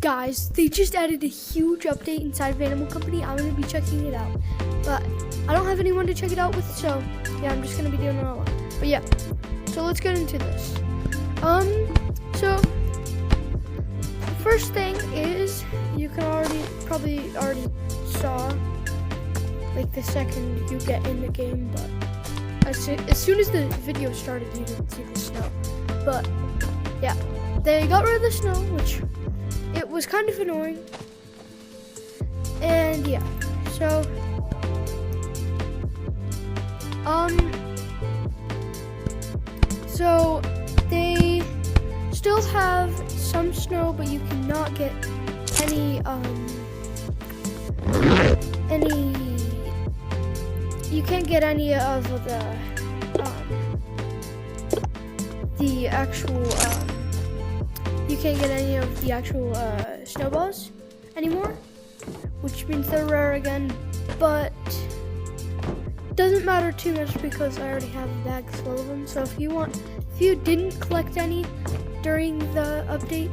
Guys, they just added a huge update inside of Animal Company. I'm going to be checking it out. But I don't have anyone to check it out with, so yeah, I'm just going to be doing it all alone. But yeah, so let's get into this. So the first thing is, you can probably already saw, like, the second you get in the game, but as soon as the video started, you didn't see the snow. But yeah, they got rid of the snow, which it was kind of annoying. And yeah, so so they still have some snow, but you cannot get any you can't get any of the actual you can't get any of the actual snowballs anymore, which means they're rare again, but doesn't matter too much because I already have bags full of them. So if you didn't collect any during the update,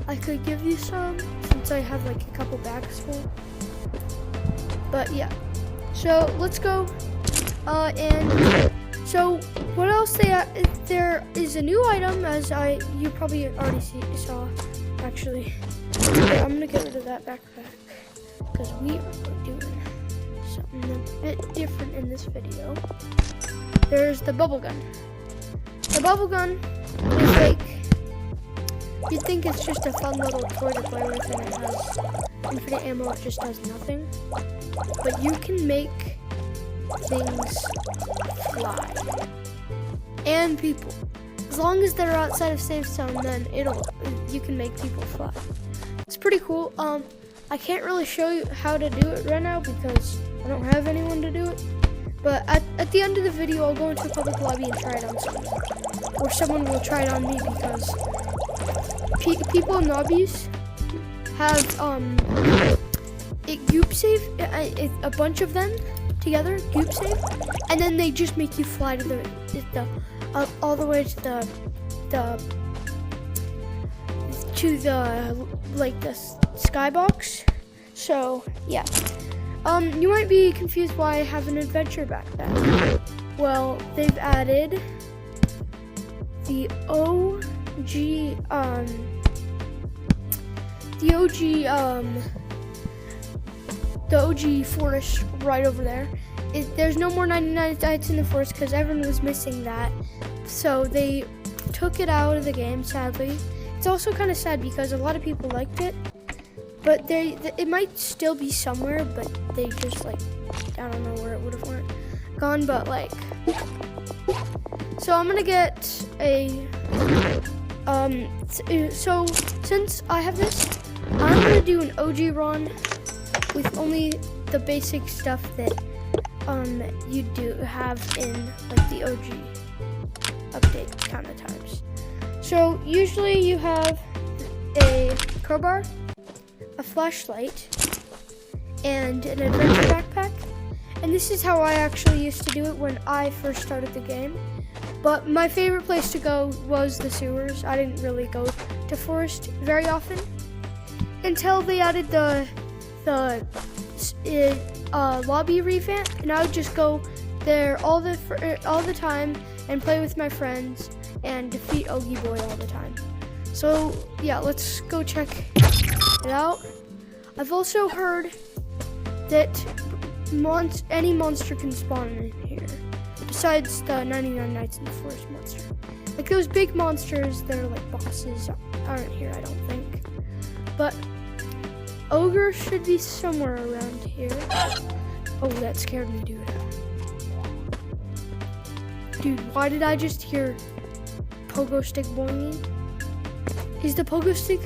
I could give you some since I have like a couple bags full. But yeah, so let's go. And so what else there is a new item, as you probably already saw actually. Okay, I'm gonna get rid of that backpack because we are doing something a bit different in this video. There's the bubble gun. The bubble gun is like, you'd think it's just a fun little toy to play with and it has infinite ammo, it just does nothing. But you can make things fly. And people. As long as they're outside of safe zone, then you can make people fly. It's pretty cool. I can't really show you how to do it right now because I don't have anyone to do it. But at the end of the video, I'll go into a public lobby and try it on someone. Or someone will try it on me because people in lobbies have goop save, a bunch of them together, goop save, and then they just make you fly to the all the way to the like the skybox. So yeah, you might be confused why I have an adventure backpack. Well, they've added the OG forest right over there. There's no more 99 nights in the forest because everyone was missing that. So they took it out of the game, sadly. It's also kind of sad because a lot of people liked it. But it might still be somewhere, but they just, like, I don't know where it would have gone, but, like, so I'm gonna get so since I have this, I'm gonna do an OG run with only the basic stuff that you do have in, like, the OG update kind of times. So usually you have a crowbar, a flashlight, and an adventure backpack. And this is how I actually used to do it when I first started the game. But my favorite place to go was the sewers. I didn't really go to forest very often until they added the lobby revamp, and I would just go there all the time and play with my friends and defeat Ogie Boy all the time. So yeah, let's go check it out. I've also heard that any monster can spawn in here, besides the 99 Nights in the Forest monster. Like those big monsters that are like bosses aren't here, I don't think. But ogre should be somewhere around here. Oh, that scared me, dude. Dude, why did I just hear pogo stick boinging? Is the pogo stick?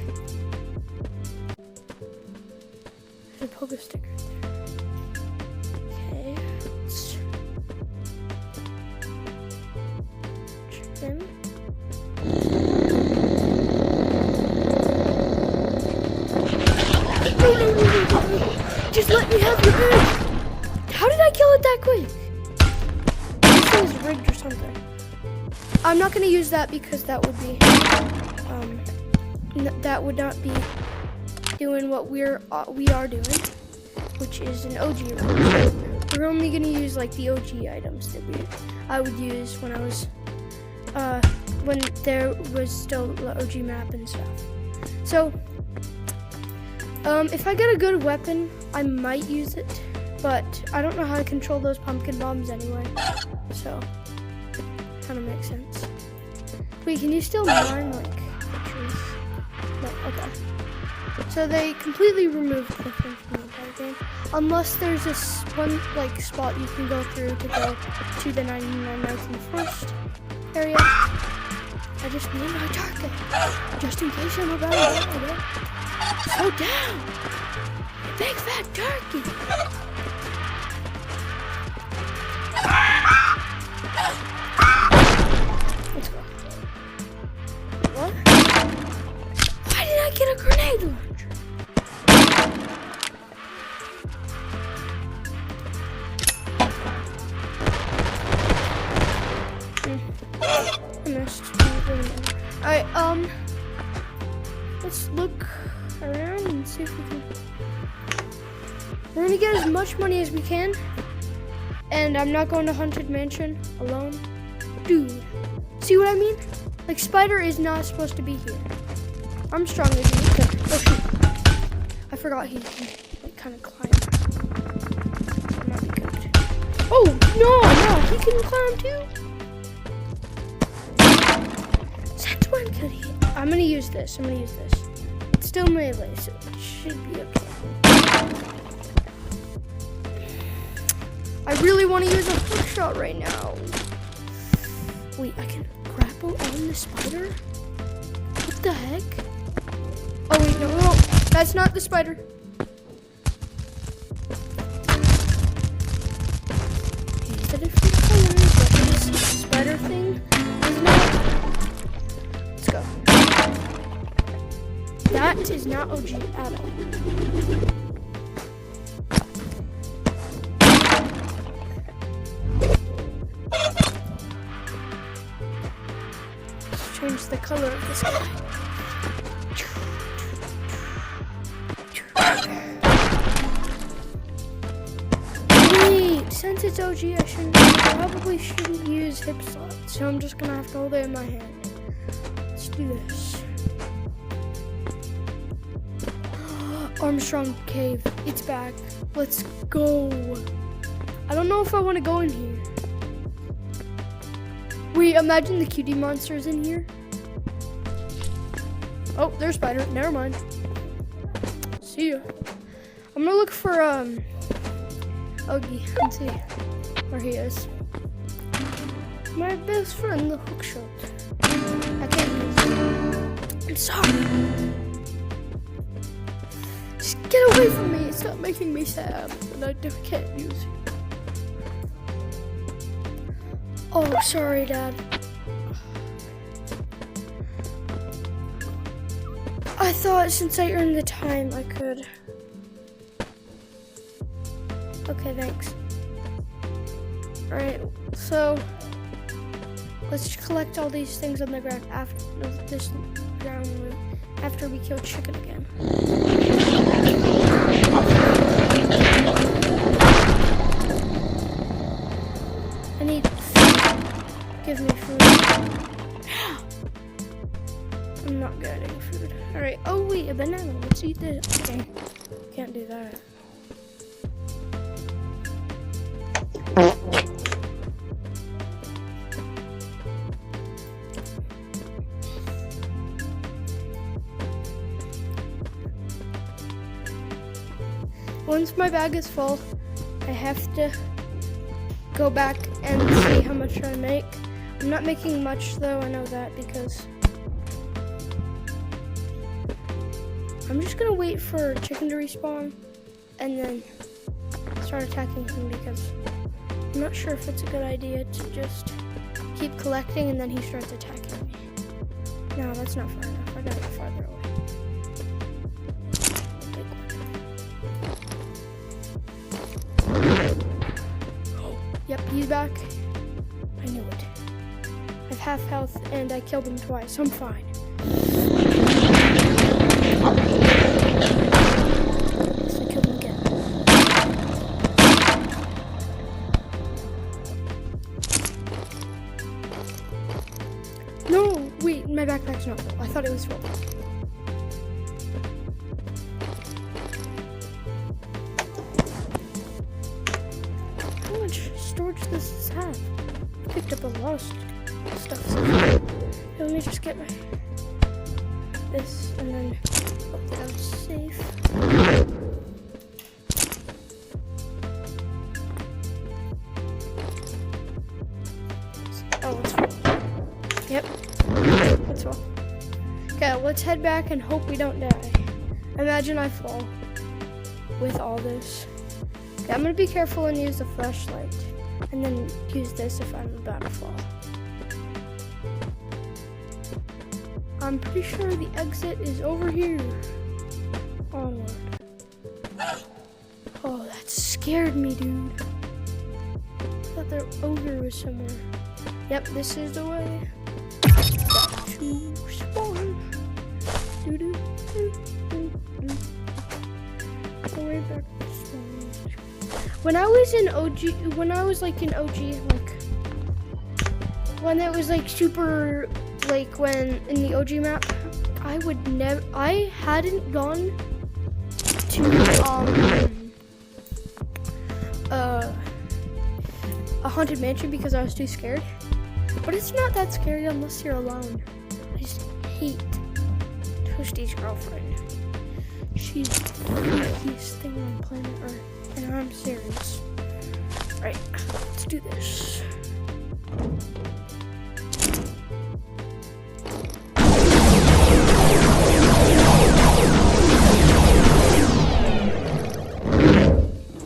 There's a pogo stick right there. Okay, let's check them. No. Just let me have your egg. How did I kill it that quick? This thing's rigged or something. I'm not gonna use that because that would be, that would not be doing what we are doing, which is an OG run. So we're only gonna use like the OG items that I would use when I was when there was still the OG map and stuff. So if I get a good weapon, I might use it, but I don't know how to control those pumpkin bombs anyway, so kind of makes sense. Wait, can you still mine like the trees? No, okay. So they completely removed the thing from the entire game, unless there's this one like spot you can go through to go to the 99 Nights in the Forest area. I just need my target, just in case I'm about to die. Slow down, big fat turkey. Let's go. What? Why did I get a grenade launcher? I missed. Alright, let's look around and see if we can. We're gonna get as much money as we can. And I'm not going to Haunted Mansion alone. Dude, see what I mean? Like, Spider is not supposed to be here. Armstrong is here. Oh shoot. I forgot he like, kind of climbed. That might be good. Oh, no, he can climb too. Since when could he? I'm gonna use this. It's still melee, so it should be okay. I really want to use a hook shot right now. Wait, I can grapple on the spider? What the heck? Oh wait, no, that's not the spider. Is that a different color? But this spider thing is not. Let's go. That is not OG at all. Change the color of the sky. Wait, since it's OG, I probably shouldn't use hip slots, so I'm just gonna have to hold it in my hand. Let's do this. Armstrong Cave, it's back. Let's go. I don't know if I want to go in here. Wait, imagine the cutie monsters in here. Oh, there's Spider. Never mind. See ya. I'm gonna look for Ogie and see where he is. My best friend, the hookshot. I can't use it. I'm sorry. Just get away from me. Stop making me sad. And I can't use it. Oh, sorry, Dad. I thought since I earned the time, I could. Okay, thanks. Alright, so let's collect all these things on the ground after this ground after we kill chicken again. I need food. Give me food. I'm not getting food. Alright, oh wait, a banana. Let's eat this. Okay, can't do that. Once my bag is full, I have to go back and see how much I make. I'm not making much though, I know that, because I'm just gonna wait for chicken to respawn and then start attacking him, because I'm not sure if it's a good idea to just keep collecting and then he starts attacking me. No, that's not far enough. I gotta get farther away. Yep, he's back. I knew it. I have half health and I killed him twice. I'm fine. this roll. How much storage does this have? Picked up a lot of stuff. So let me just get my this and then hope that I'm safe. Oh, let's roll. Yep, let's roll. Okay, let's head back and hope we don't die. Imagine I fall with all this. Okay, I'm gonna be careful and use the flashlight, and then use this if I'm about to fall. I'm pretty sure the exit is over here. Onward. Oh, that scared me, dude. I thought their ogre was somewhere. Yep, this is the way. To spawn. Doo -doo, doo, doo, doo. The way back to spawn. When I was in OG, when I was like in OG, like when it was like super, like when in the OG map, I hadn't gone to a haunted mansion because I was too scared. But it's not that scary unless you're alone. I just hate Toasty's girlfriend. She's the freakiest thing on planet Earth, and I'm serious. Right, let's do this.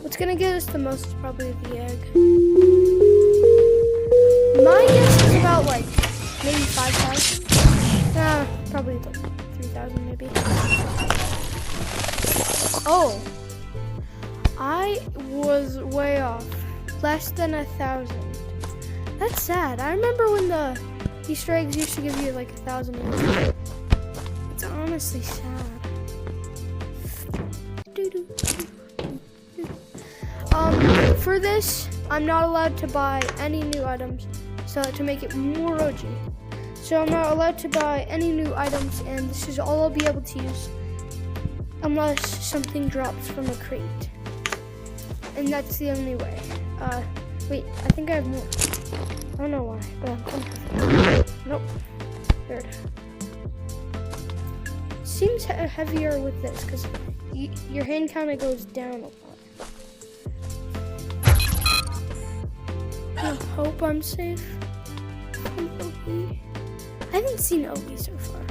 What's gonna get us the most is probably the egg. My guess is about like maybe 5,000. Probably like 3,000 maybe. Oh, I was way off. Less than 1,000. That's sad. I remember when the Easter eggs used to give you like 1,000 each. It's honestly sad. For this, I'm not allowed to buy any new items, so to make it more OG. So I'm not allowed to buy any new items, and this is all I'll be able to use unless something drops from a crate. And that's the only way. Wait, I think I have more. I don't know why, but I'm gonna have it. Nope. Third. Seems heavier with this, because your hand kind of goes down a lot. I hope I'm safe from Ogie. I haven't seen Ogie so far.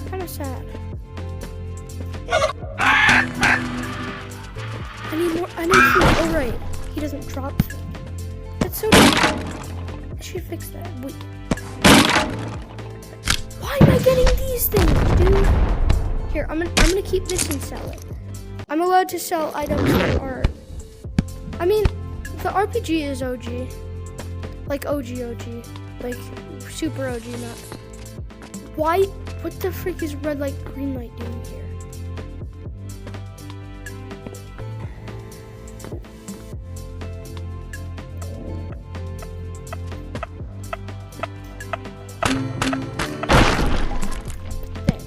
Kind of sad. I need more. I need food. Oh right, he doesn't drop food. That's so dumb. I should fix that. Wait. Why am I getting these things, dude? Here, I'm gonna keep this and sell it. I'm allowed to sell items that are. I mean, the RPG is OG. Like OG, like super OG map. Why? What the freak is red light, green light doing here? There.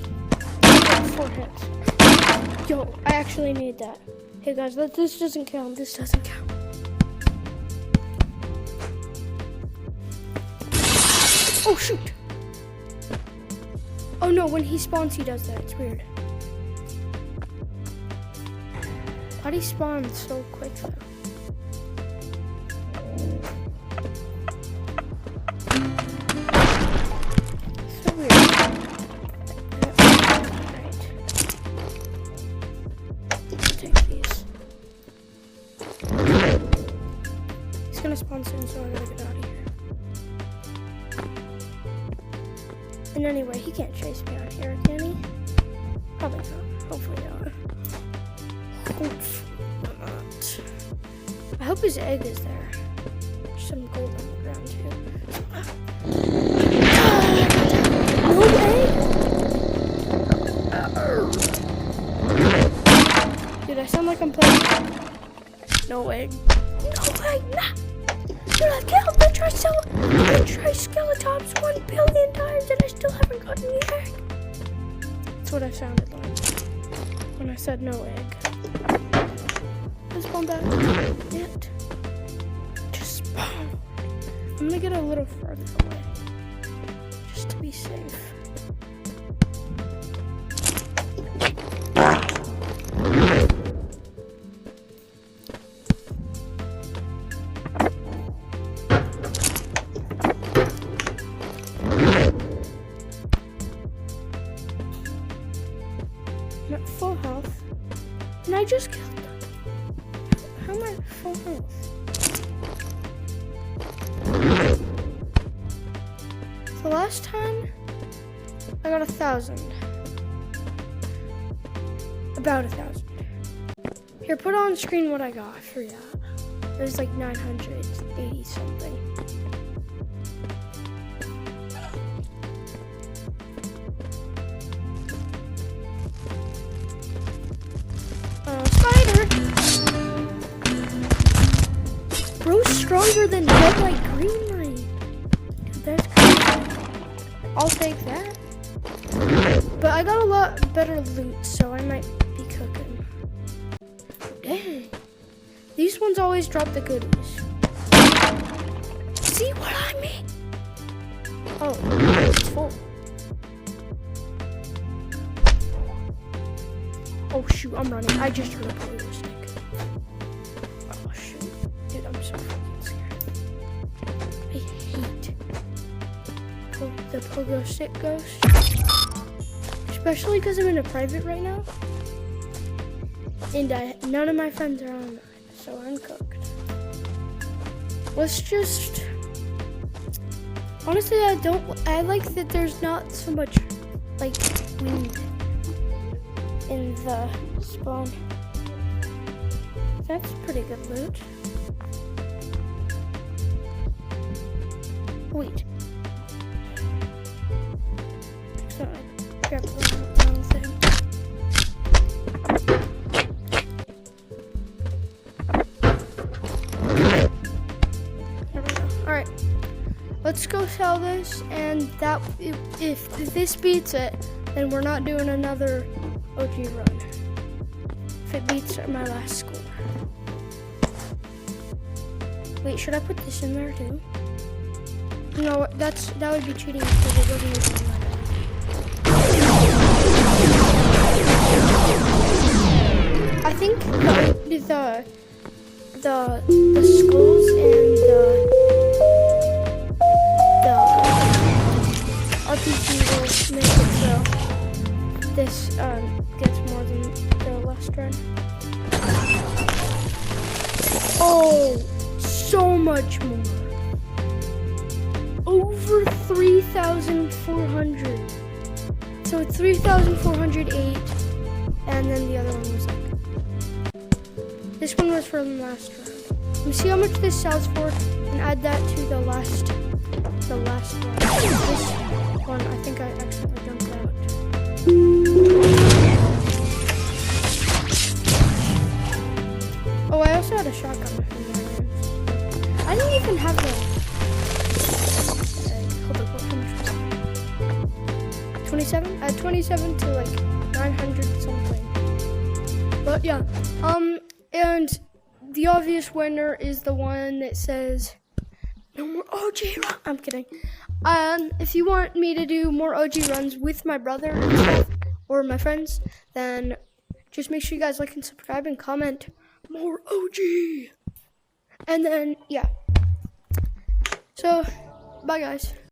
4 hits. Yo, I actually need that. Hey guys, this doesn't count. This doesn't count. Oh shoot! Oh no, when he spawns he does that, it's weird. Why'd he spawn so quick though? So weird. Alright. Take these. He's gonna spawn soon, so I gotta get out of here. And anyway, he can't chase me out here, can he? Probably not. Hopefully not. Hopefully not. I hope his egg is there. There's some gold on the ground too. No egg? Dude, I sound like I'm playing. No egg. No egg, nah. Dude, I've killed the Triceratops 1 billion times and I still haven't gotten the egg. That's what I sounded like when I said no egg. Just spawn back. It. Just spawn. I'm gonna get a little further away. Just to be safe. I'm at full health. And I just killed them. How am I at full health? The last time I got 1,000. About 1,000. Here, put on screen what I got. I forgot. It was like 980 something. Spider! Bro's stronger than red light, green light. Dude, that's crazy. I'll take that. But I got a lot better loot, so I might be cooking. Dang. These ones always drop the goodies. See what I mean? Oh, it's full. Oh shoot, I'm running. I just heard a pogo stick. Oh shoot. Dude, I'm so fucking scared. I hate the pogo stick ghost. Especially because I'm in a private right now. And none of my friends are on that, so I'm cooked. Let's just... Honestly, I like that there's not so much, like, wind in the spawn. That's pretty good loot. Wait. So I grabbed the wrong thing. There we go. Alright. Let's go sell this, and that if this beats it, then we're not doing another OG run. If it beats my last score. Wait, should I put this in there too? No, that would be cheating because it wasn't even in my bag. I think the skulls and the RPG will make it so this gets more than the last run. Oh, so much more. Over 3,400. So it's 3,408, and then the other one was like. This one was from last round. Let's see how much this sells for, and add that to the last round. This one, I think I accidentally jumped out. Oh, I also had a shotgun with me. I didn't even have the. Hold up, how much was it? 27? I had 27 to like 900 something. But yeah, and the obvious winner is the one that says no more OG run. I'm kidding. If you want me to do more OG runs with my brother and stuff, or my friends, then just make sure you guys like and subscribe and comment more OG. And then, yeah. So, bye guys.